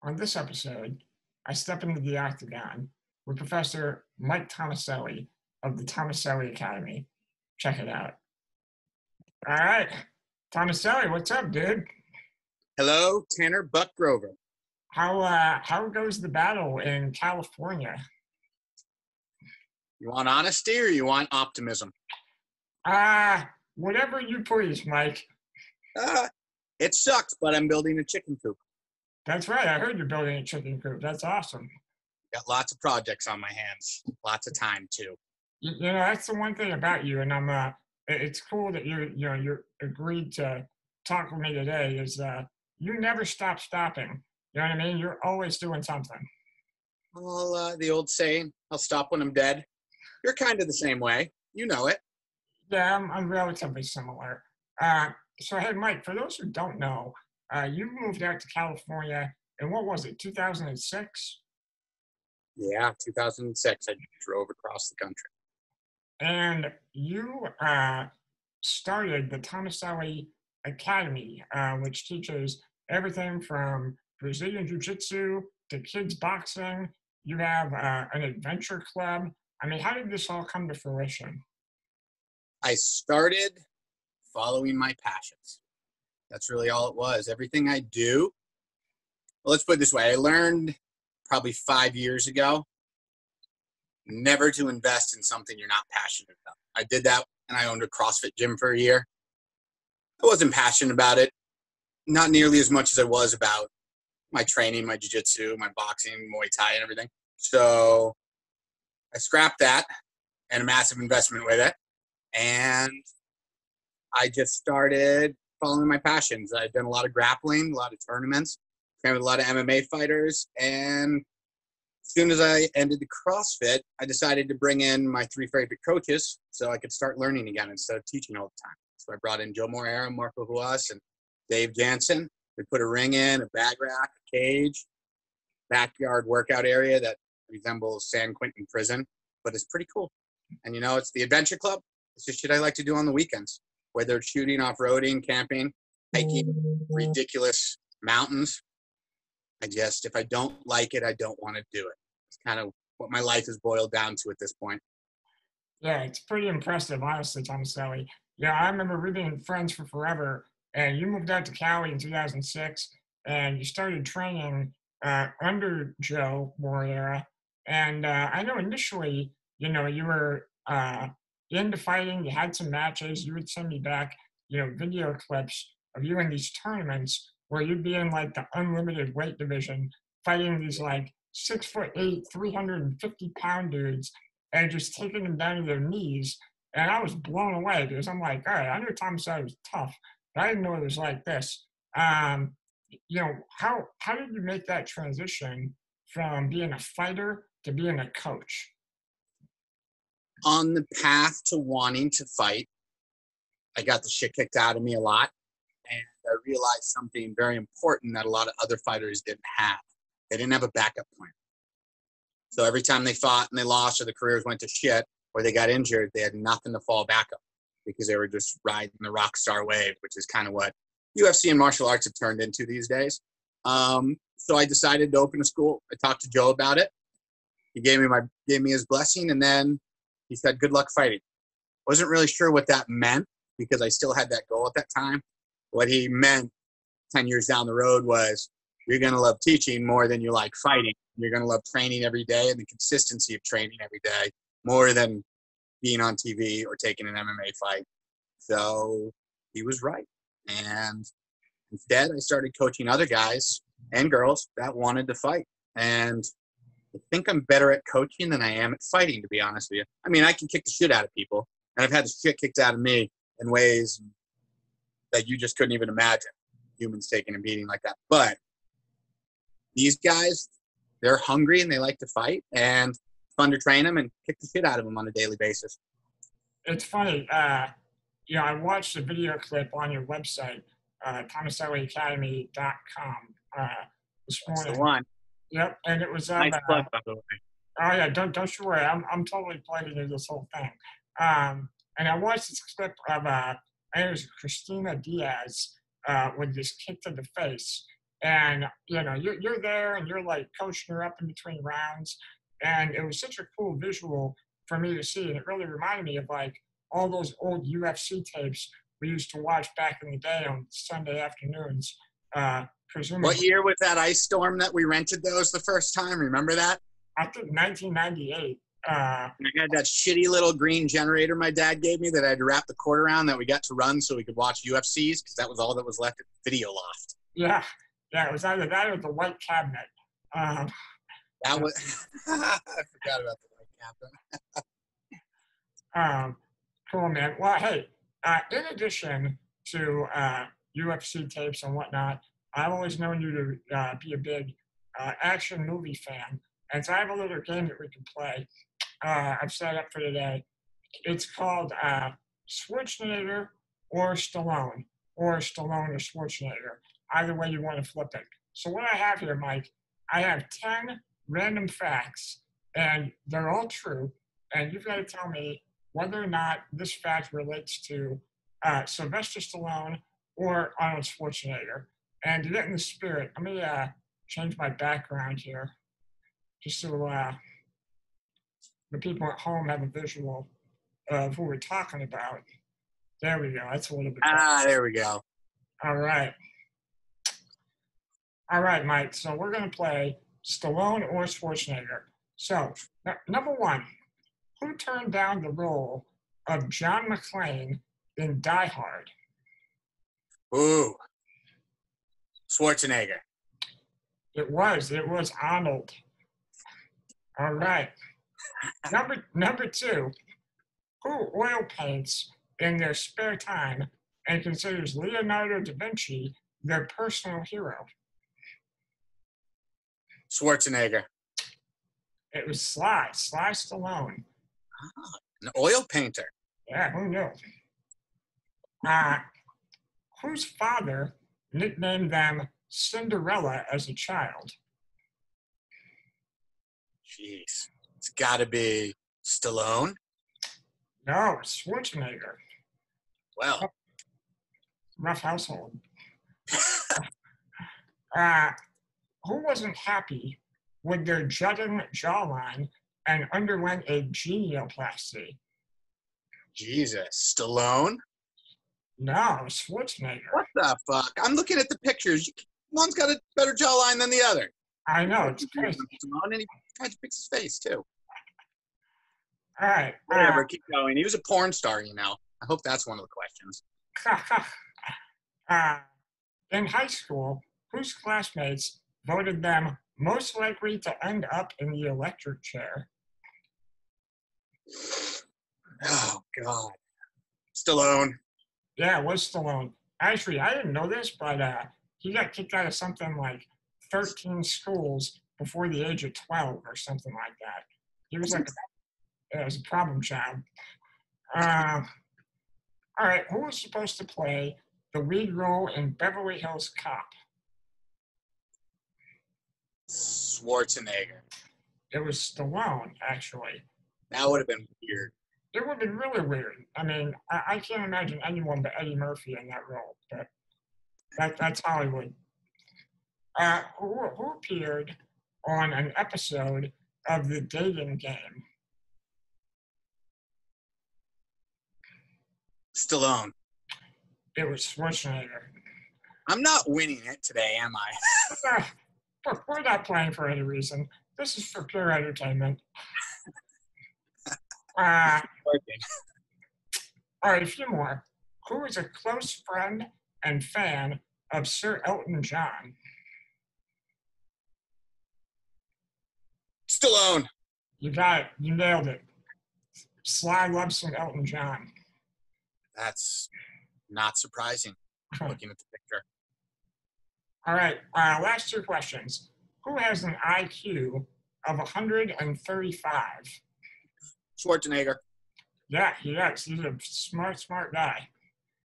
On this episode, I step into the octagon with Professor Mike Tomacelli of the Tomacelli Academy. Check it out. All right, Tomacelli, what's up, dude? Hello, Tanner Buckgrover. How goes the battle in California? You want honesty or you want optimism? Whatever you please, Mike. It sucks, but I'm building a chicken coop. That's right. I heard you're building a chicken coop. That's awesome. Got lots of projects on my hands. Lots of time too. You know, that's the one thing about you, and it's cool that you're agreed to talk with me today. Is you never stop stopping. You know what I mean? You're always doing something. Well, the old saying, "I'll stop when I'm dead." You're kind of the same way. You know it. Yeah, I'm relatively similar. So hey, Mike, for those who don't know, you moved out to California in what was it, 2006? Yeah, 2006. I drove across the country. And you started the Tomacelli Academy, which teaches everything from Brazilian Jiu-Jitsu to kids boxing. You have an adventure club. I mean, how did this all come to fruition? I started following my passions. That's really all it was. Everything I do, well, let's put it this way. I learned probably 5 years ago never to invest in something you're not passionate about. I did that and I owned a CrossFit gym for a year. I wasn't passionate about it, not nearly as much as I was about my training, my jiu-jitsu, my boxing, Muay Thai, and everything. So I scrapped that and a massive investment with it. And I just started following my passions. I've done a lot of grappling, a lot of tournaments, trained with a lot of MMA fighters. And as soon as I ended the CrossFit, I decided to bring in my 3 favorite coaches so I could start learning again instead of teaching all the time. So I brought in Joe Moreira, Marco Huas, and Dave Jansen. We put a ring in, a bag rack, a cage, backyard workout area that resembles San Quentin prison, but it's pretty cool. And, you know, it's the adventure club. It's just shit I like to do on the weekends, whether it's shooting, off-roading, camping, hiking ridiculous mountains. If I don't like it, I don't want to do it. It's kind of what my life is boiled down to at this point. Yeah, it's pretty impressive, honestly, Tomacelli. Yeah, I remember we've been friends for forever, and you moved out to Cali in 2006, and you started training under Joe Moreira. And I know initially, you were into fighting. You had some matches. You would send me back, video clips of you in these tournaments where you'd be in like the unlimited weight division fighting these like 6'8", 350-pound dudes and just taking them down to their knees. And I was blown away because I'm like, all right, I knew Tom said it was tough, but I didn't know it was like this. How did you make that transition from being a fighter to being a coach? On the path to wanting to fight, I got the shit kicked out of me a lot. And I realized something very important that a lot of other fighters didn't have. They didn't have a backup plan. So every time they fought and they lost or the careers went to shit or they got injured, they had nothing to fall back on because they were just riding the rock star wave, which is kind of what UFC and martial arts have turned into these days. So I decided to open a school. I talked to Joe about it. He gave me his blessing, and then he said, "Good luck fighting." Wasn't really sure what that meant because I still had that goal at that time. What he meant 10 years down the road was you're going to love teaching more than you like fighting. You're going to love training every day and the consistency of training every day more than being on TV or taking an MMA fight. So he was right. And instead, I started coaching other guys and girls that wanted to fight. And I think I'm better at coaching than I am at fighting, to be honest with you. I mean, I can kick the shit out of people, and I've had the shit kicked out of me in ways that you just couldn't even imagine, humans taking a beating like that. But these guys, they're hungry and they like to fight, and it's fun to train them and kick the shit out of them on a daily basis. It's funny. I watched a video clip on your website, TomacelliAcademy.com, this morning. That's the one. Yep, and it was nice plug, by the way. Oh yeah, don't you worry. I'm totally plugging into this whole thing. And I watched this clip of I think it was Christina Diaz with this kick to the face, And you're there and you're like coaching her up in between rounds, and it was such a cool visual for me to see, and it really reminded me of like all those old UFC tapes we used to watch back in the day on Sunday afternoons. What Presumably, year was that ice storm that we rented those the first time? Remember that? I think 1998. Uh, And I had that shitty little green generator my dad gave me that I had to wrap the cord around that we got to run so we could watch UFCs because that was all that was left at the video loft. yeah, yeah, it was either that or the white cabinet. Um, That was I forgot about the white cabinet. um, cool, man. Well, hey, in addition to UFC tapes and whatnot, I've always known you to be a big action movie fan, and so I have a little game that we can play. I've set up for today. It's called Schwarzenegger or Stallone, or Stallone or Schwarzenegger. Either way you want to flip it. So what I have here, Mike, I have 10 random facts, and they're all true, and you've got to tell me whether or not this fact relates to Sylvester Stallone or Arnold Schwarzenegger. And to get in the spirit, let me change my background here, just so the people at home have a visual of who we're talking about. There we go. That's a little bit better. There we go. All right. All right, Mike. So we're going to play Stallone or Schwarzenegger. So, number one, who turned down the role of John McClane in Die Hard? Ooh. Schwarzenegger. It was Arnold. All right. Number two, who oil paints in their spare time and considers Leonardo da Vinci their personal hero? Schwarzenegger. It was Sly Stallone. An oil painter. Yeah, who knew? Whose father nicknamed them Cinderella as a child? Jeez. It's got to be Stallone. No, Schwarzenegger. Well, Rough household. Who wasn't happy with their jutting jawline and underwent a genioplasty? Jesus. Stallone? No, Schwarzenegger. What the fuck? I'm looking at the pictures. One's got a better jawline than the other. I know, it's crazy. Stallone, and he tried to fix his face, too. All right. Whatever, keep going. He was a porn star, you know. I hope that's one of the questions. In high school, whose classmates voted them most likely to end up in the electric chair? Oh, God. Stallone. Yeah, it was Stallone. Actually, I didn't know this, but he got kicked out of something like 13 schools before the age of 12 or something like that. He was like, it was a problem child. All right, who was supposed to play the lead role in Beverly Hills Cop? Schwarzenegger. It was Stallone, actually. That would have been weird. It would have been really weird. I mean, I can't imagine anyone but Eddie Murphy in that role, but that's Hollywood. Who appeared on an episode of The Dating Game? Stallone. It was Schwarzenegger. I'm not winning it today, am I? Look, we're not playing for any reason. This is for pure entertainment. All right, a few more. Who is a close friend and fan of Sir Elton John? Stallone. You got it. You nailed it. Sly loves some Elton John. That's not surprising, looking at the picture. All right, last two questions. Who has an IQ of 135? Schwarzenegger. Yeah, he does. He's a smart guy.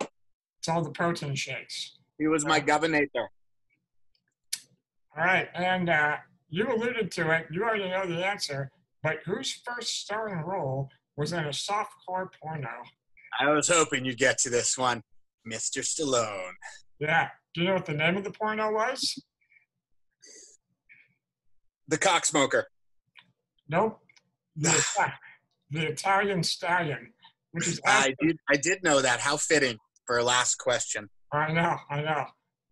It's all the protein shakes. He was my governor. All right, and you alluded to it. You already know the answer, but whose first starring role was in a softcore porno? I was hoping you'd get to this one. Mr. Stallone. Yeah. Do you know what the name of the porno was? The cocksmoker. Nope. The, the Italian stallion, which is I actually, did know that. How fitting for a last question. I know.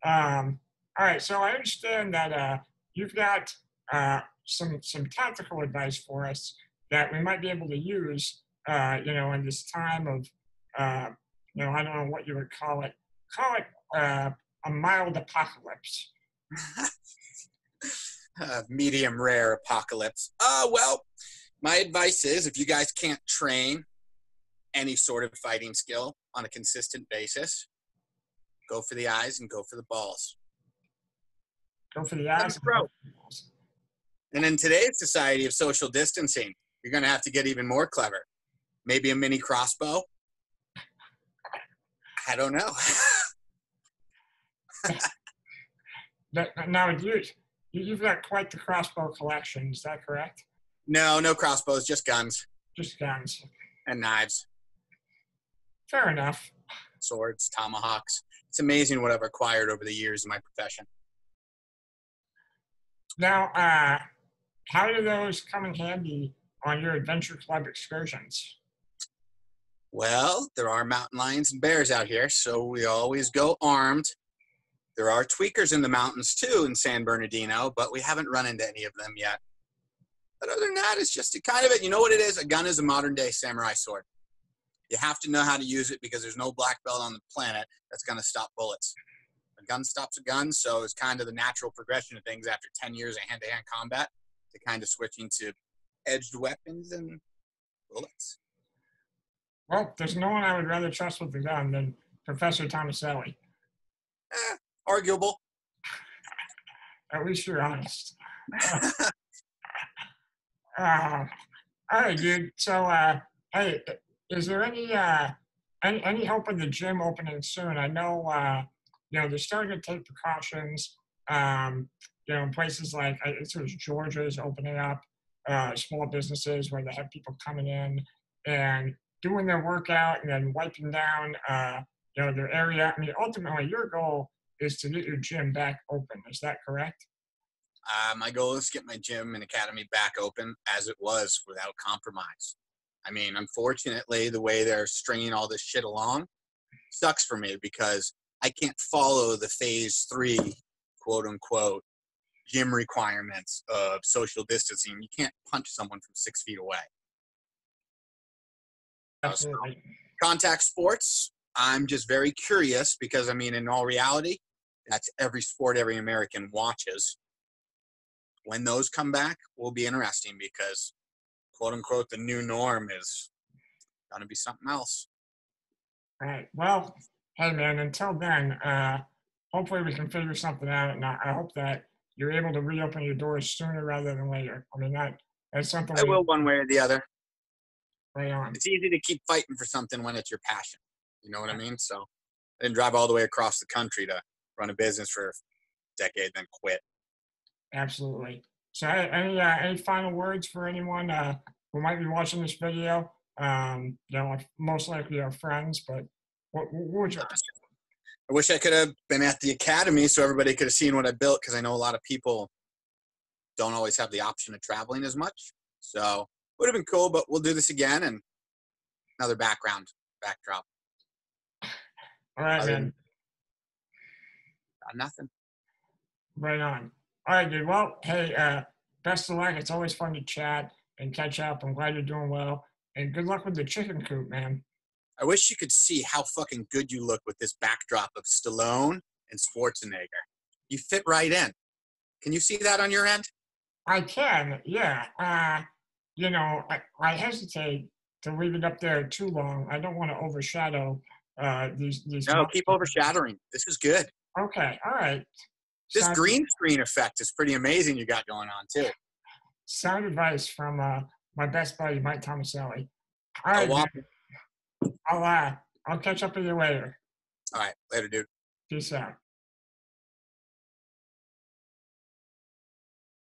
All right, so I understand that you've got some tactical advice for us that we might be able to use, in this time of, uh, I don't know what you would call it. Call it a mild apocalypse. Medium rare apocalypse. Well, my advice is if you guys can't train any sort of fighting skill on a consistent basis, go for the eyes and go for the balls. Go for the eyes. And in today's society of social distancing, you're going to have to get even more clever. Maybe a mini crossbow. I don't know. Now, you've got quite the crossbow collection. Is that correct? No crossbows, just guns. Just guns. And knives. Fair enough. Swords, tomahawks. It's amazing what I've acquired over the years in my profession. Now, how do those come in handy on your adventure club excursions? Well, there are mountain lions and bears out here, so we always go armed. There are tweakers in the mountains, too, in San Bernardino, but we haven't run into any of them yet. But other than that, it's just you know what it is? A gun is a modern-day samurai sword. You have to know how to use it because there's no black belt on the planet that's going to stop bullets. A gun stops a gun, so it's kind of the natural progression of things after 10 years of hand-to-hand combat to kind of switching to edged weapons and bullets. Well, there's no one I would rather trust with the gun than Professor Tomacelli. Arguable. At least you're honest. All right, dude. So, hey, is there any hope of the gym opening soon? I know, they're starting to take precautions. Places like Georgia is opening up small businesses where they have people coming in and doing their workout and then wiping down, their area. I mean, ultimately, your goal is to get your gym back open. Is that correct? My goal is to get my gym and academy back open as it was without compromise. I mean, unfortunately, the way they're stringing all this shit along sucks for me because I can't follow the phase 3, quote unquote, gym requirements of social distancing. You can't punch someone from 6 feet away. Absolutely. Contact sports, I'm just very curious because, I mean, in all reality, that's every sport every American watches. When those come back will be interesting because, quote unquote, the new norm is going to be something else. All right. Well, hey, man, until then, hopefully we can figure something out. And I hope that you're able to reopen your doors sooner rather than later. I mean, that's something I will one way or the other. Right on. It's easy to keep fighting for something when it's your passion. You know what I mean? So I didn't drive all the way across the country to run a business for a decade, then quit. Absolutely. So any final words for anyone who might be watching this video? Most likely our friends, but what would you? I wish I could have been at the academy so everybody could have seen what I built because I know a lot of people don't always have the option of traveling as much. So it would have been cool, but we'll do this again and another backdrop. All right, man. Nothing. Right on. All right, dude. Well, hey, best of luck. It's always fun to chat and catch up. I'm glad you're doing well. And good luck with the chicken coop, man. I wish you could see how fucking good you look with this backdrop of Stallone and Schwarzenegger. You fit right in. Can you see that on your end? I can, yeah. I hesitate to leave it up there too long. I don't want to overshadow these. No, keep overshadowing. This is good. Okay, all right. This green screen effect is pretty amazing you got going on, too. Sound advice from my best buddy, Mike Tomacelli. All right, I'll catch up with you later. All right, later, dude. Peace out.